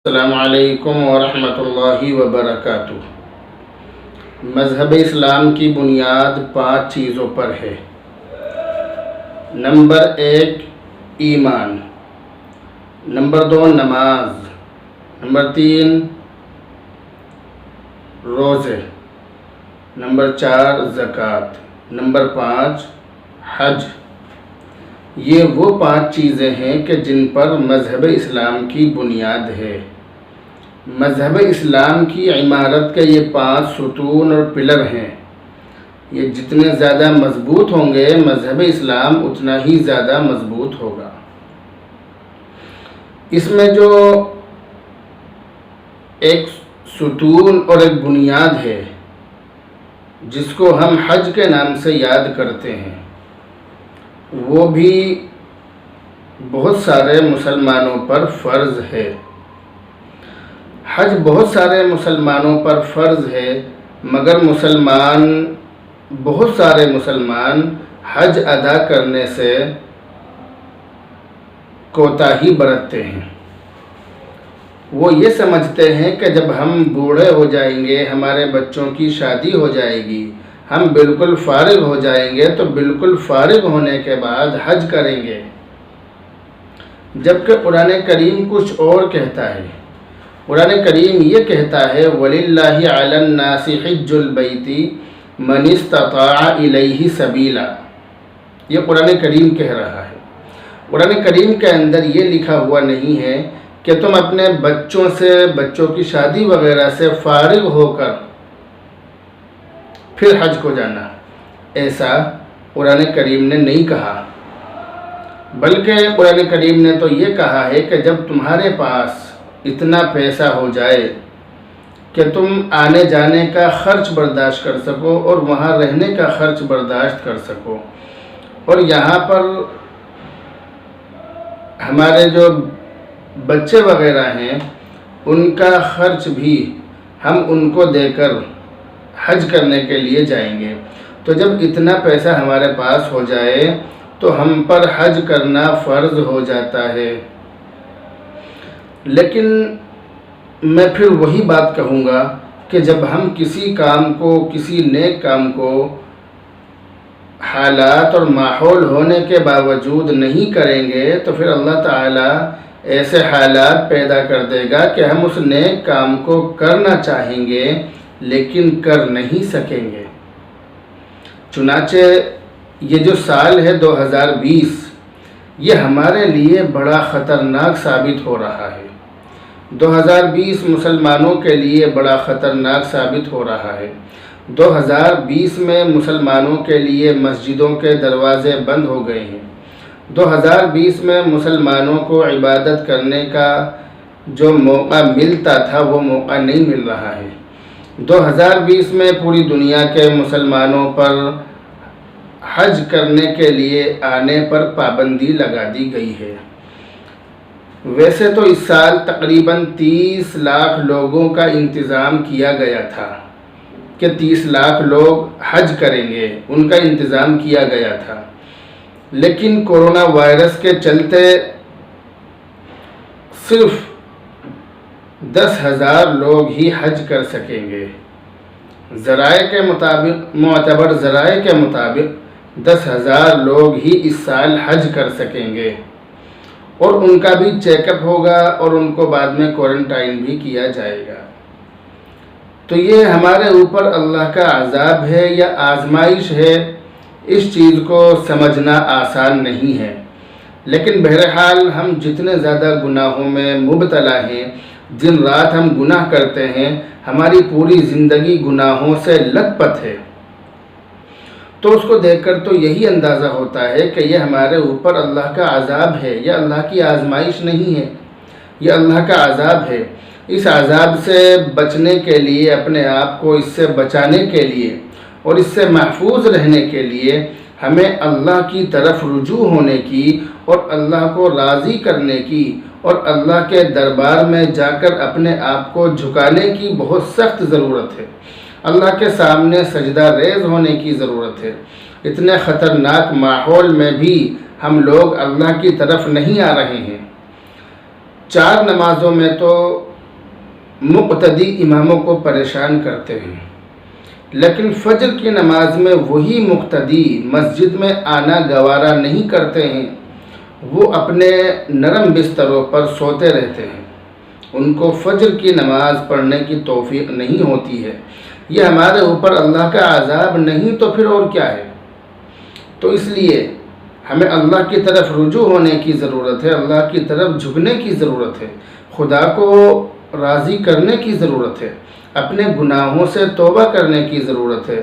السلام علیکم ورحمۃ اللہ وبرکاتہ۔ مذہب اسلام کی بنیاد 5 چیزوں پر ہے۔ نمبر 1 ایمان، نمبر 2 نماز، نمبر 3 روزے، نمبر 4 زکوٰۃ، نمبر 5 حج۔ یہ وہ 5 چیزیں ہیں کہ جن پر مذہب اسلام کی بنیاد ہے۔ مذہب اسلام کی عمارت کے یہ 5 ستون اور پلر ہیں۔ یہ جتنے زیادہ مضبوط ہوں گے مذہب اسلام اتنا ہی زیادہ مضبوط ہوگا۔ اس میں جو ایک ستون اور ایک بنیاد ہے جس کو ہم حج کے نام سے یاد کرتے ہیں، وہ بھی بہت سارے مسلمانوں پر فرض ہے۔ حج بہت سارے مسلمانوں پر فرض ہے، مگر بہت سارے مسلمان حج ادا کرنے سے کوتاہی برتتے ہیں۔ وہ یہ سمجھتے ہیں کہ جب ہم بوڑھے ہو جائیں گے، ہمارے بچوں کی شادی ہو جائے گی، ہم بالکل فارغ ہو جائیں گے تو بالکل فارغ ہونے کے بعد حج کریں گے، جبکہ قرآن کریم کچھ اور کہتا ہے۔ قرآن کریم یہ کہتا ہے وَلِلَّهِ عَلَى النَّاسِ حِجُّ الْبَيْتِ مَنِ اسْتَطَاعَ إِلَيْهِ سَبِيلًا۔ یہ قرآن کریم کہہ رہا ہے۔ قرآن کریم کے اندر یہ لکھا ہوا نہیں ہے کہ تم اپنے بچوں کی شادی وغیرہ سے فارغ ہو کر پھر حج کو جانا۔ ایسا قرآن کریم نے نہیں کہا، بلکہ قرآن کریم نے تو یہ کہا ہے کہ جب تمہارے پاس اتنا پیسہ ہو جائے کہ تم آنے جانے کا خرچ برداشت کر سکو اور وہاں رہنے کا خرچ برداشت کر سکو، اور یہاں پر ہمارے جو بچے وغیرہ ہیں ان کا خرچ بھی ہم ان کو دے کر حج کرنے کے لیے جائیں گے، تو جب اتنا پیسہ ہمارے پاس ہو جائے تو ہم پر حج کرنا فرض ہو جاتا ہے۔ لیکن میں پھر وہی بات کہوں گا کہ جب ہم کسی نیک کام کو حالات اور ماحول ہونے کے باوجود نہیں کریں گے تو پھر اللہ تعالیٰ ایسے حالات پیدا کر دے گا کہ ہم اس نیک کام کو کرنا چاہیں گے لیکن کر نہیں سکیں گے۔ چنانچہ یہ جو سال ہے 2020، یہ ہمارے لیے بڑا خطرناک ثابت ہو رہا ہے۔ 2020 مسلمانوں کے لیے بڑا خطرناک ثابت ہو رہا ہے۔ 2020 میں مسلمانوں کے لیے مسجدوں کے دروازے بند ہو گئے ہیں۔ 2020 میں مسلمانوں کو عبادت کرنے کا جو موقع ملتا تھا وہ موقع نہیں مل رہا ہے۔ 2020 میں پوری دنیا کے مسلمانوں پر حج کرنے کے لیے آنے پر پابندی لگا دی گئی ہے۔ ویسے تو اس سال تقریباً 30 لاکھ لوگوں کا انتظام کیا گیا تھا کہ 30 لاکھ لوگ حج کریں گے، ان کا انتظام کیا گیا تھا، لیکن کورونا وائرس کے چلتے صرف 10,000 لوگ ہی حج کر سکیں گے۔ معتبر ذرائع کے مطابق 10,000 لوگ ہی اس سال حج کر سکیں گے، اور ان کا بھی چیک اپ ہوگا اور ان کو بعد میں کوارنٹائن بھی کیا جائے گا۔ تو یہ ہمارے اوپر اللہ کا عذاب ہے یا آزمائش ہے، اس چیز کو سمجھنا آسان نہیں ہے، لیکن بہرحال ہم جتنے زیادہ گناہوں میں مبتلا ہیں، دن رات ہم گناہ کرتے ہیں، ہماری پوری زندگی گناہوں سے لت پت ہے، تو اس کو دیکھ کر تو یہی اندازہ ہوتا ہے کہ یہ ہمارے اوپر اللہ کا عذاب ہے، یہ اللہ کی آزمائش نہیں ہے، یہ اللہ کا عذاب ہے۔ اس عذاب سے بچنے کے لیے، اپنے آپ کو اس سے بچانے کے لیے اور اس سے محفوظ رہنے کے لیے ہمیں اللہ کی طرف رجوع ہونے کی اور اللہ کو راضی کرنے کی اور اللہ کے دربار میں جا کر اپنے آپ کو جھکانے کی بہت سخت ضرورت ہے۔ اللہ کے سامنے سجدہ ریز ہونے کی ضرورت ہے۔ اتنے خطرناک ماحول میں بھی ہم لوگ اللہ کی طرف نہیں آ رہے ہیں۔ 4 نمازوں میں تو مقتدی اماموں کو پریشان کرتے ہیں، لیکن فجر کی نماز میں وہی مقتدی مسجد میں آنا گوارا نہیں کرتے ہیں، وہ اپنے نرم بستروں پر سوتے رہتے ہیں، ان کو فجر کی نماز پڑھنے کی توفیق نہیں ہوتی ہے۔ یہ ہمارے اوپر اللہ کا عذاب نہیں تو پھر اور کیا ہے؟ تو اس لیے ہمیں اللہ کی طرف رجوع ہونے کی ضرورت ہے، اللہ کی طرف جھکنے کی ضرورت ہے، خدا کو راضی کرنے کی ضرورت ہے، اپنے گناہوں سے توبہ کرنے کی ضرورت ہے،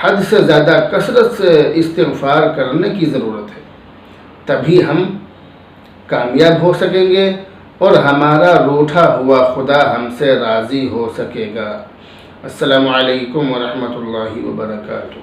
حد سے زیادہ کثرت سے استغفار کرنے کی ضرورت ہے، تبھی ہم کامیاب ہو سکیں گے اور ہمارا روٹھا ہوا خدا ہم سے راضی ہو سکے گا۔ السلام علیکم ورحمۃ اللہ وبرکاتہ۔